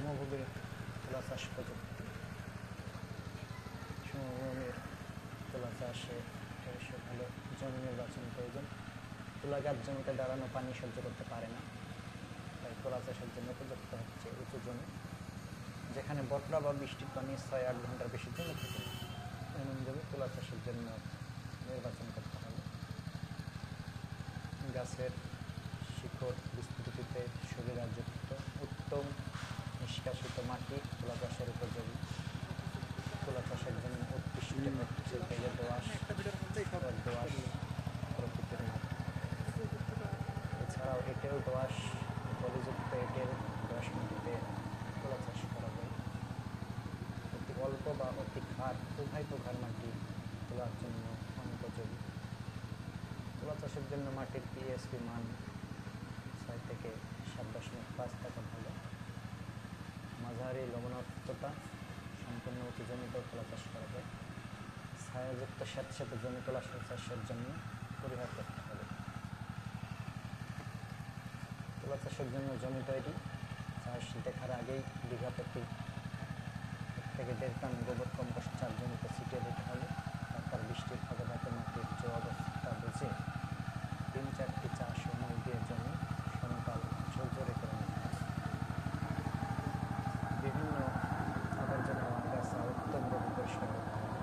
সমভূমির তুলা চাষ প্রযুক্তি। সমভূমির তুলা চাষে ভালো জমি নির্বাচন প্রয়োজন। তুলা গাছ জমিতে দাঁড়ানো পানি সহ্য করতে পারে না, তাই তুলা চাষের জন্য উপযুক্ত হচ্ছে উঁচু জমি, যেখানে বটরা বা বৃষ্টির পানি 6-8 ঘন্টার বেশি জমে থাকে। এমন জমি তুলা চাষের জন্য নির্বাচন করতে হবে। গাছের শিকড় বিস্তৃতিতে সুবিধাযুক্ত উত্তম নিষ্কাশিত মাটি তুলা চাষের উপযোগী। তুলা চাষের জন্য উৎকৃষ্ট হচ্ছে বেলে দোআঁশ প্রকৃতির মাটি। এছাড়াও এঁটেল দোআঁশ পলিযুক্ত এঁটেল দোআঁশ মাটিতে তুলা চাষ করা যায়। অতি অল্প বা অতি ক্ষার উভয় প্রকার মাটি তোলার জন্য অনুপযোগী। তুলা চাষের জন্য মাটির পিএইচপি মান 6 থেকে 7.5 থাকা ভালো। মাঝারি লবণাক্ততা সম্পূর্ণ উঁচু জমিতেও তুলা চাষ করা যায়। ছায়াযুক্ত স্যাঁতসেঁতে জমি তুলা চাষের জন্য পরিহার করতে হবে। তুলা চাষের জন্য জমি তৈরি চাষ দেখার আগেই বিঘা প্রতি 1 থেকে 1.5 টন গোবর কম্পোস্ট চার জমিতে ছিটিয়ে দিতে হবে। তারপর বৃষ্টির ফাঁকে ফাঁকে মাটির যে অবস্থা বুঝে 3-4টি চা সময় দিয়ে জমি সমতল ঝরঝরে করে নিতে হবে। বিভিন্ন আবর্জনা আগাছা উত্তমভাবে পরিষ্কার করতে হবে।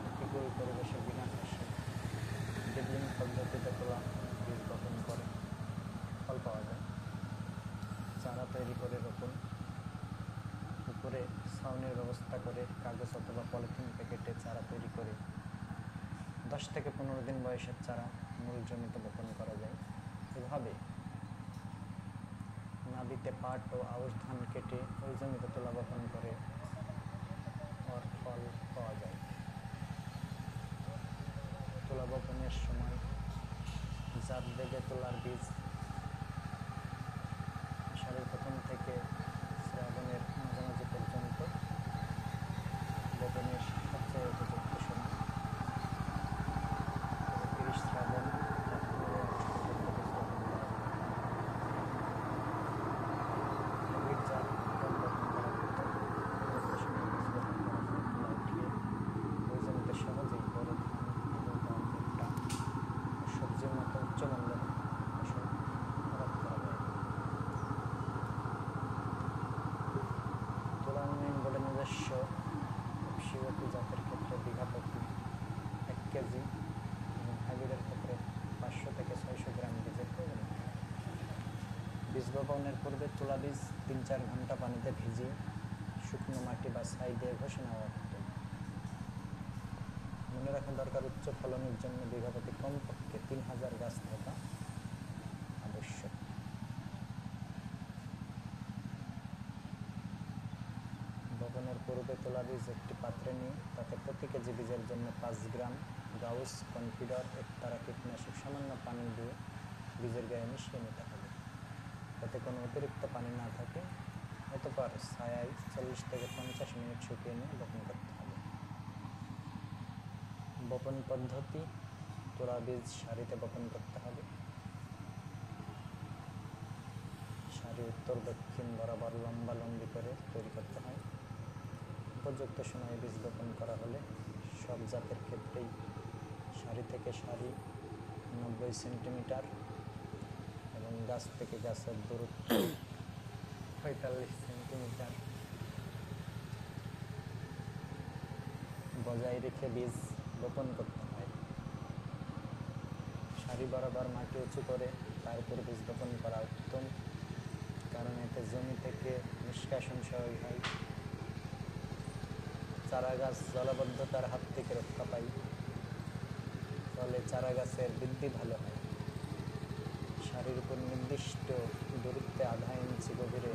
একটি পরিবেশে বিনা চাষে ডিবলিং পদ্ধতিতে তোলা বীজ বপন করে ফল পাওয়া যায়। চারা তৈরি করে রোপণ। উপরে ছাউনির ব্যবস্থা করে কাগজ অথবা পলিথিন প্যাকেটে চারা তৈরি করে 10 থেকে 15 দিন বয়সের চারা মূল জমিতে বপন করা যায়। এভাবে নাবিতে পাট ও আউশ ধান কেটে ওই জমিতে তুলা বপন করে ওর ফল পাওয়া যায়। তুলা বপনের সময় জাত বেঁধে তোলার বীজ আষাঢ়ের প্রথম থেকে শ্রাবণের মাঝামাঝি পর্যন্ত বপনের সবচেয়ে উপযুক্ত সময়। 30 শ্রাবণ সহজেই বড় ধান, আলু, গম, ভুট্টা ও সবজির মতো উচ্চমানের ফসল আবাদ করা যায়। তুলা উন্নয়ন বোর্ডের নিজস্ব এফসিওটি জাতের ক্ষেত্রে বিঘা প্রতি 1 কেজি এবং হাইব্রিডের ক্ষেত্রে 500 থেকে 600 গ্রাম বীজের প্রয়োজন। বীজ বপনের পূর্বে তুলা বীজ 3-4 ঘন্টা পানিতে ভিজিয়ে শুকনো মাটি বা ছাই দিয়ে ঘষে নেওয়া হতো। মনে রাখা দরকার, উচ্চ ফলনের জন্য বিঘা প্রতি কমপক্ষে 3000 গাছ থাকা আবশ্যক। বপনের পূর্বে তোলা বীজ একটি পাত্রে নিয়ে তাতে প্রতি কেজি বীজের জন্য 5 গ্রাম গাউস কনফিডর একতারা কীটনাশক সামান্য পানি দিয়ে বীজের গায়ে মিশিয়ে নিতে হবে, যাতে কোনো অতিরিক্ত পানি না থাকে। অতঃপর ছায়ায় 40 থেকে 50 মিনিট শুকিয়ে নিয়ে বপন করতে হবে। বপন পদ্ধতি: তোলা বীজ সারিতে বপন করতে হবে। সারি উত্তর দক্ষিণ বরাবর লম্বালম্বি করে তৈরি করতে হয়। উপযুক্ত সময়ে বীজ বপন করা হলে সব জাতের ক্ষেত্রেই সারি থেকে সারি 90 সেন্টিমিটার এবং গাছ থেকে গাছের দূরত্ব 45 সেন্টিমিটার বজায় রেখে বীজ বপন করতে হয়। সারি বরাবর মাটি উঁচু করে তারপর বীজ বপন করা উত্তম, কারণ এতে জমি থেকে নিষ্কাশন সহজ হয়। চারা গাছ জলাবদ্ধতার হাত থেকে রক্ষা পায়, ফলে চারা গাছের বৃদ্ধি ভালো হয়। সারির উপর নির্দিষ্ট দূরত্বে আধা ইঞ্চি গভীরে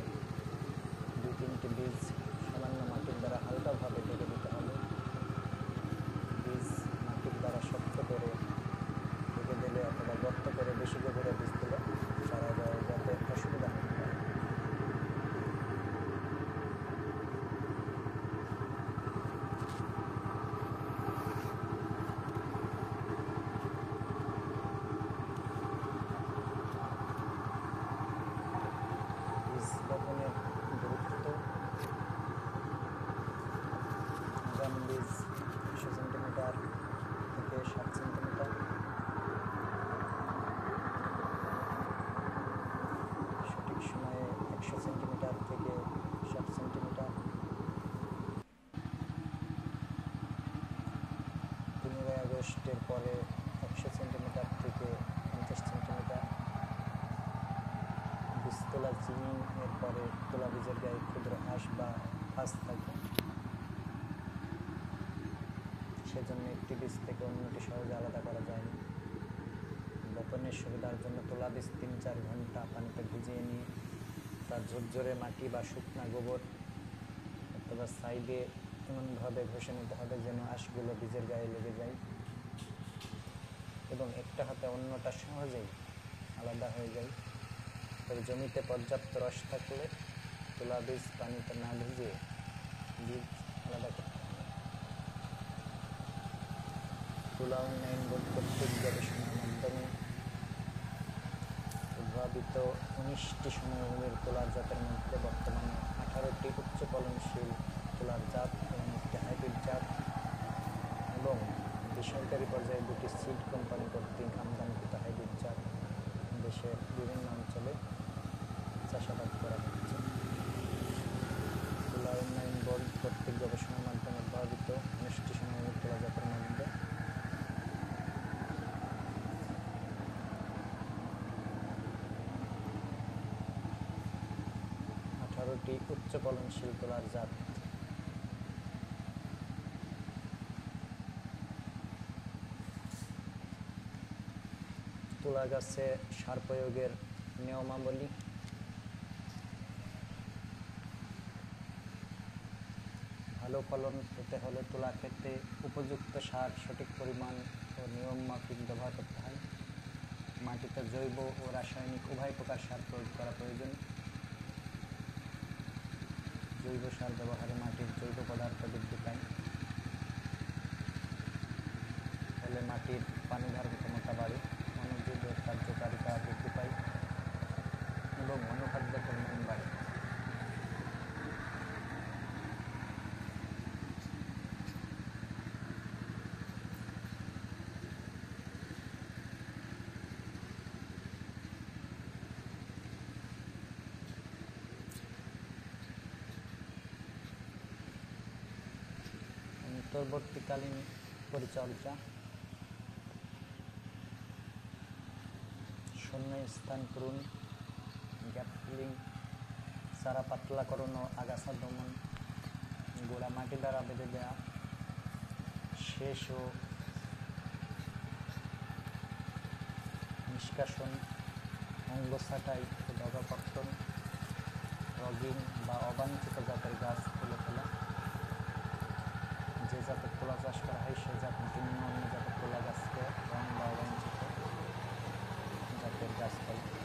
2-3টি বীজ সামান্য মাটির দ্বারা হালকাভাবে ঢেকে দিতে হবে। বীজ মাটির দ্বারা শক্ত করে ঢেকে দিলে অথবা গর্ত করে বেশি গভীরে বীজ দিলে চারা গাছ যাতে অসুবিধা হতে পারে। বীজ বপনের আগস্টের পরে 100 সেন্টিমিটার থেকে 50 সেন্টিমিটার, বীজ তোলা জিনিং এর পরে তোলা বীজের গায়ে ক্ষুদ্র আঁশ বা ফাঁস থাকে, সেজন্য একটি বীজ থেকে অন্যটি সহজে আলাদা করা যায় না। বপনের সুবিধার জন্য তোলা বীজ 3-4 ঘন্টা পানিতে ভিজিয়ে নিয়ে তার ঝরঝরে মাটি বা শুকনা গোবর অথবা সাইডে এমনভাবে ঘষে নিতে হবে যেন আঁশগুলো বীজের গায়ে লেগে যায় এবং একটা হাতে অন্যটা সহজেই আলাদা হয়ে যায়। তবে জমিতে পর্যাপ্ত রস থাকলে তোলা বীজ পানিতে না ভিজিয়ে বীজ আলাদা করতে হবে। তুলা উন্নয়ন বোর্ড কর্তৃক গবেষণার মাধ্যমে উদ্ভাবিত 19টি সমভূমির তোলার জাতের মধ্যে বর্তমানে 18টি উচ্চ ফলনশীল তোলার জাত এবং একটি হাইব্রিড জাত এবং বেসরকারি পর্যায়ে 2টি সিড কোম্পানি কর্তৃক আমদানিকৃত হাইব্রিড জাত দেশের বিভিন্ন অঞ্চলে চাষাবাদ করা হচ্ছে। তুলা উন্নয়ন বোর্ড কর্তৃক গবেষণার মাধ্যমে উদ্ভাবিত 19টি সমভূমির তোলা জাতের মধ্যে 18টি উচ্চ ফলনশীল তোলার জাত। তুলা গাছে সার প্রয়োগের নিয়মাবলী। ভালো ফলন পেতে হলে তুলা ক্ষেতে উপযুক্ত সার সঠিক পরিমাণ ও নিয়ম মাফিক ব্যবহার করতে হয়। মাটিতে জৈব ও রাসায়নিক উভয় প্রকার সার প্রয়োগ করা প্রয়োজন। জৈব সার ব্যবহারে মাটির জৈব পদার্থ বৃদ্ধি পায়, ফলে মাটির পানি ধারণ ক্ষমতা বাড়ে, অণুজীবের কার্যকারিতা বৃদ্ধি পায় এবং অনুখাদ্যের পরিমাণ বাড়ে। অন্তর্বর্তীকালীন পরিচর্যা: শূন্য স্থান পূরণ, গ্যাপ ফিলিং, চারা পাতলাকরণ ও আগাছা দমন, গোড়া মাটি দ্বারা বেঁধে দেওয়া, সেচ ও নিষ্কাশন, অঙ্গ ছাঁটাই ও ডগাকর্তন, রগিং বা অবাঞ্ছিত জাতের গাছ তুলে ফেলা। যে জাতের তুলা চাষ করা হয় সে জাত ভিন্ন অন্য জাতের তুলা গাছকে রং বা অবাঞ্ছিত জাতের গাছ বলে।